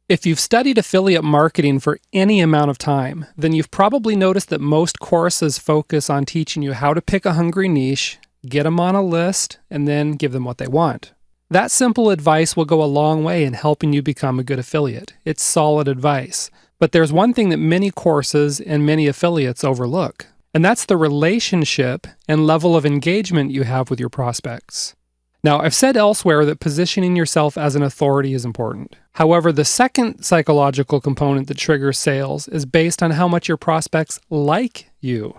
If you've studied affiliate marketing for any amount of time, then you've probably noticed that most courses focus on teaching you how to pick a hungry niche, get them on a list, and then give them what they want. That simple advice will go a long way in helping you become a good affiliate. It's solid advice. But there's one thing that many courses and many affiliates overlook, and that's the relationship and level of engagement you have with your prospects. Now, I've said elsewhere that positioning yourself as an authority is important. However, the second psychological component that triggers sales is based on how much your prospects like you.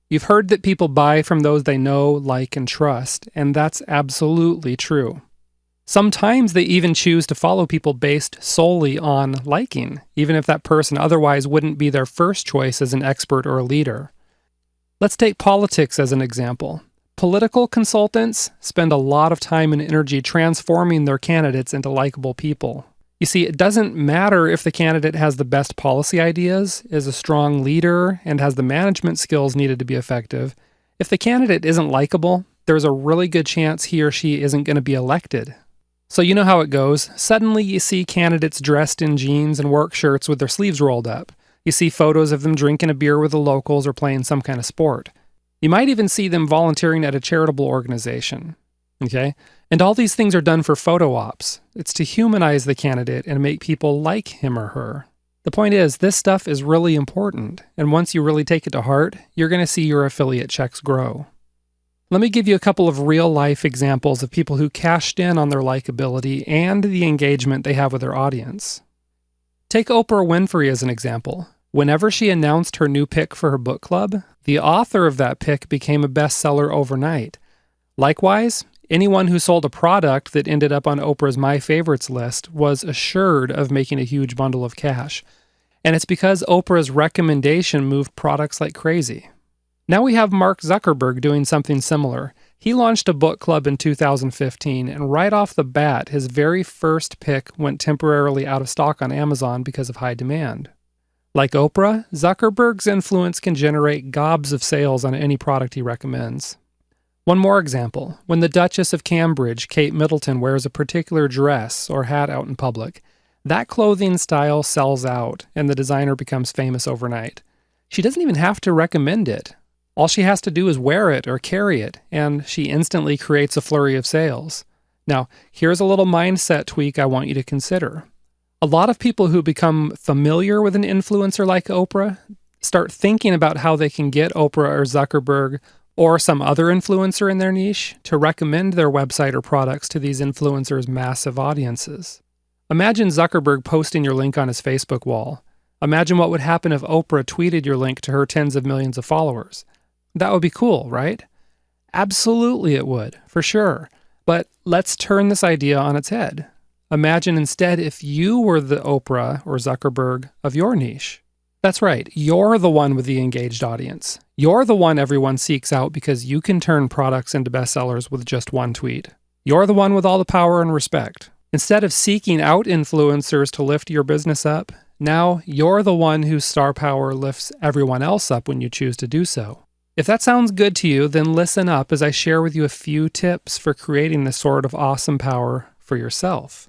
You've heard that people buy from those they know, like, and trust, and that's absolutely true. Sometimes they even choose to follow people based solely on liking, even if that person otherwise wouldn't be their first choice as an expert or a leader. Let's take politics as an example. Political consultants spend a lot of time and energy transforming their candidates into likable people. You see, it doesn't matter if the candidate has the best policy ideas, is a strong leader, and has the management skills needed to be effective. If the candidate isn't likable, there's a really good chance he or she isn't going to be elected. So you know how it goes. Suddenly you see candidates dressed in jeans and work shirts with their sleeves rolled up. You see photos of them drinking a beer with the locals or playing some kind of sport. You might even see them volunteering at a charitable organization. Okay? And all these things are done for photo ops. It's to humanize the candidate and make people like him or her. The point is, this stuff is really important, and once you really take it to heart, you're going to see your affiliate checks grow. Let me give you a couple of real-life examples of people who cashed in on their likability and the engagement they have with their audience. Take Oprah Winfrey as an example. Whenever she announced her new pick for her book club, the author of that pick became a bestseller overnight. Likewise, anyone who sold a product that ended up on Oprah's My Favorites list was assured of making a huge bundle of cash. And it's because Oprah's recommendation moved products like crazy. Now we have Mark Zuckerberg doing something similar. He launched a book club in 2015, and right off the bat, his very first pick went temporarily out of stock on Amazon because of high demand. Like Oprah, Zuckerberg's influence can generate gobs of sales on any product he recommends. One more example. When the Duchess of Cambridge, Kate Middleton, wears a particular dress or hat out in public, that clothing style sells out, and the designer becomes famous overnight. She doesn't even have to recommend it. All she has to do is wear it or carry it, and she instantly creates a flurry of sales. Now, here's a little mindset tweak I want you to consider. A lot of people who become familiar with an influencer like Oprah start thinking about how they can get Oprah or Zuckerberg or some other influencer in their niche to recommend their website or products to these influencers' massive audiences. Imagine Zuckerberg posting your link on his Facebook wall. Imagine what would happen if Oprah tweeted your link to her tens of millions of followers. That would be cool, right? Absolutely it would, for sure. But let's turn this idea on its head. Imagine instead if you were the Oprah or Zuckerberg of your niche. That's right, you're the one with the engaged audience. You're the one everyone seeks out because you can turn products into bestsellers with just one tweet. You're the one with all the power and respect. Instead of seeking out influencers to lift your business up, now you're the one whose star power lifts everyone else up when you choose to do so. If that sounds good to you, then listen up as I share with you a few tips for creating this sort of awesome power for yourself.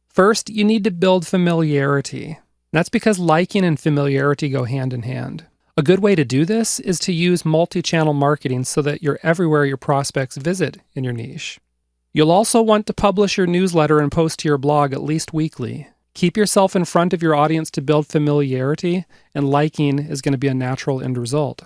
First, you need to build familiarity. That's because liking and familiarity go hand in hand. A good way to do this is to use multi-channel marketing so that you're everywhere your prospects visit in your niche. You'll also want to publish your newsletter and post to your blog at least weekly. Keep yourself in front of your audience to build familiarity, and liking is going to be a natural end result.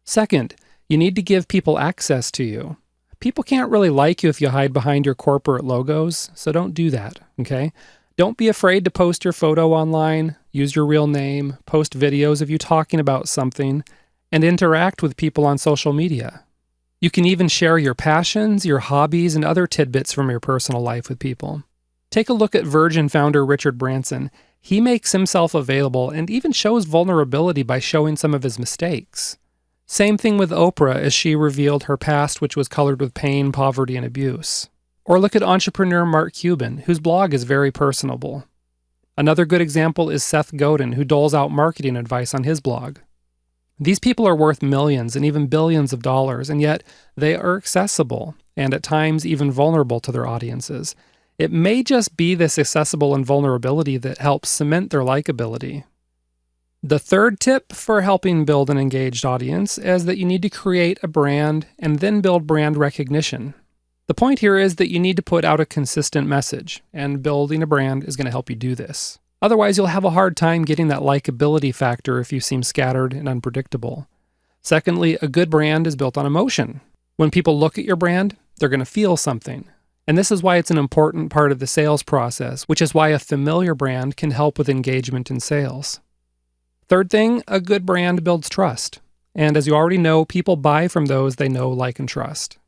Second, you need to give people access to you. People can't really like you if you hide behind your corporate logos, so don't do that, okay? Don't be afraid to post your photo online, use your real name, post videos of you talking about something, and interact with people on social media. You can even share your passions, your hobbies, and other tidbits from your personal life with people. Take a look at Virgin founder Richard Branson. He makes himself available and even shows vulnerability by showing some of his mistakes. Same thing with Oprah as she revealed her past, which was colored with pain, poverty, and abuse. Or look at entrepreneur Mark Cuban, whose blog is very personable. Another good example is Seth Godin, who doles out marketing advice on his blog. These people are worth millions and even billions of dollars, and yet they are accessible and at times even vulnerable to their audiences. It may just be this accessible and vulnerability that helps cement their likability. The third tip for helping build an engaged audience is that you need to create a brand and then build brand recognition. The point here is that you need to put out a consistent message, and building a brand is going to help you do this. Otherwise, you'll have a hard time getting that likability factor if you seem scattered and unpredictable. Secondly, a good brand is built on emotion. When people look at your brand, they're going to feel something. And this is why it's an important part of the sales process, which is why a familiar brand can help with engagement in sales. Third thing, a good brand builds trust. And as you already know, people buy from those they know, like, and trust.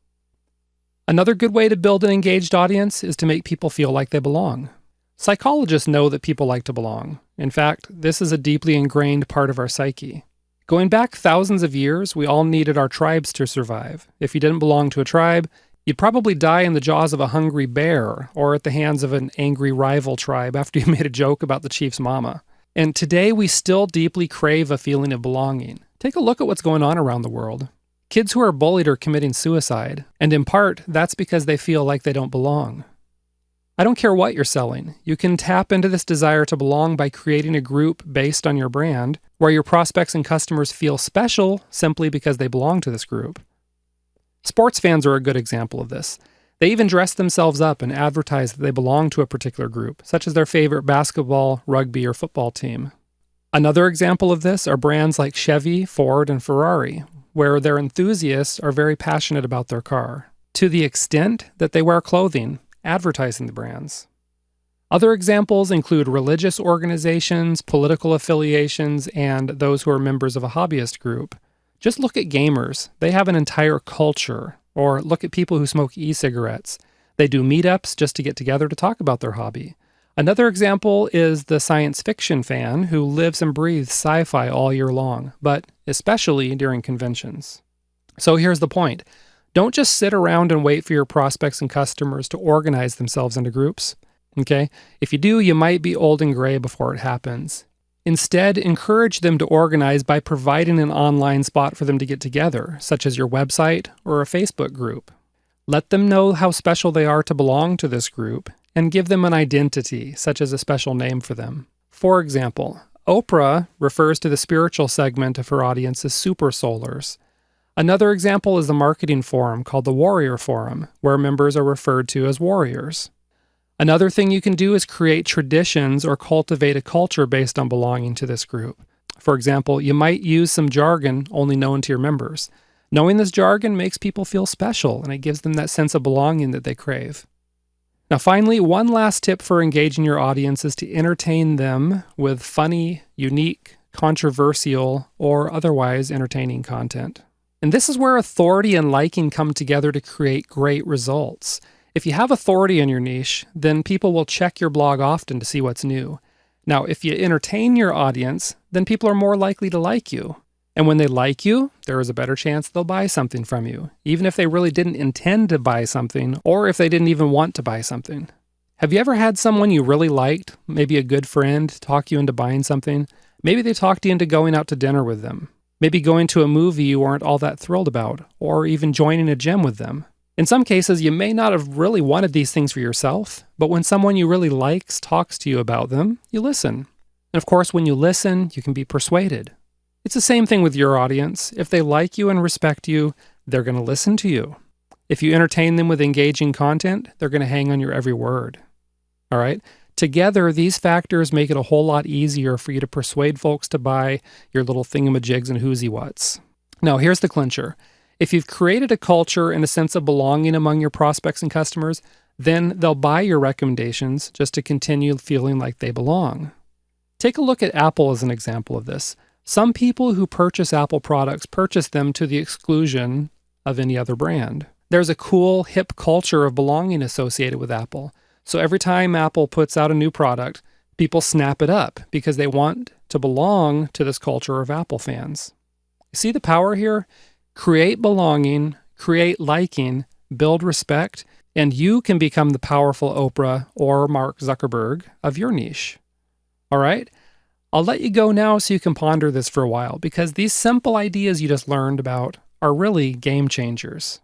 Another good way to build an engaged audience is to make people feel like they belong. Psychologists know that people like to belong. In fact, this is a deeply ingrained part of our psyche. Going back thousands of years, we all needed our tribes to survive. If you didn't belong to a tribe, you'd probably die in the jaws of a hungry bear or at the hands of an angry rival tribe after you made a joke about the chief's mama. And today we still deeply crave a feeling of belonging. Take a look at what's going on around the world. Kids who are bullied are committing suicide, and in part, that's because they feel like they don't belong. I don't care what you're selling. You can tap into this desire to belong by creating a group based on your brand, where your prospects and customers feel special simply because they belong to this group. Sports fans are a good example of this. They even dress themselves up and advertise that they belong to a particular group, such as their favorite basketball, rugby, or football team. Another example of this are brands like Chevy, Ford, and Ferrari, where their enthusiasts are very passionate about their car, to the extent that they wear clothing advertising the brands. Other examples include religious organizations, political affiliations, and those who are members of a hobbyist group. Just look at gamers. They have an entire culture. Or look at people who smoke e-cigarettes. They do meetups just to get together to talk about their hobby. Another example is the science fiction fan who lives and breathes sci-fi all year long, but especially during conventions. So here's the point. Don't just sit around and wait for your prospects and customers to organize themselves into groups. Okay? If you do, you might be old and gray before it happens. Instead, encourage them to organize by providing an online spot for them to get together, such as your website or a Facebook group. Let them know how special they are to belong to this group, and give them an identity, such as a special name for them. For example, Oprah refers to the spiritual segment of her audience as super solars. Another example is the marketing forum called the Warrior Forum, where members are referred to as warriors. Another thing you can do is create traditions or cultivate a culture based on belonging to this group. For example, you might use some jargon only known to your members. Knowing this jargon makes people feel special, and it gives them that sense of belonging that they crave. Now finally, one last tip for engaging your audience is to entertain them with funny, unique, controversial, or otherwise entertaining content. And this is where authority and liking come together to create great results. If you have authority in your niche, then people will check your blog often to see what's new. Now, if you entertain your audience, then people are more likely to like you. And when they like you, there is a better chance they'll buy something from you, even if they really didn't intend to buy something, or if they didn't even want to buy something. Have you ever had someone you really liked, maybe a good friend, talk you into buying something? Maybe they talked you into going out to dinner with them. Maybe going to a movie you weren't all that thrilled about, or even joining a gym with them. In some cases, you may not have really wanted these things for yourself, but when someone you really likes talks to you about them, you listen. And of course, when you listen, you can be persuaded. It's the same thing with your audience. If they like you and respect you, they're going to listen to you. If you entertain them with engaging content, they're going to hang on your every word. All right? Together, these factors make it a whole lot easier for you to persuade folks to buy your little thingamajigs and whoosy-whats. Now, here's the clincher. If you've created a culture and a sense of belonging among your prospects and customers, then they'll buy your recommendations just to continue feeling like they belong. Take a look at Apple as an example of this. Some people who purchase Apple products purchase them to the exclusion of any other brand. There's a cool, hip culture of belonging associated with Apple. So every time Apple puts out a new product, people snap it up because they want to belong to this culture of Apple fans. See the power here? Create belonging, create liking, build respect, and you can become the powerful Oprah or Mark Zuckerberg of your niche. All right? I'll let you go now so you can ponder this for a while, because these simple ideas you just learned about are really game changers.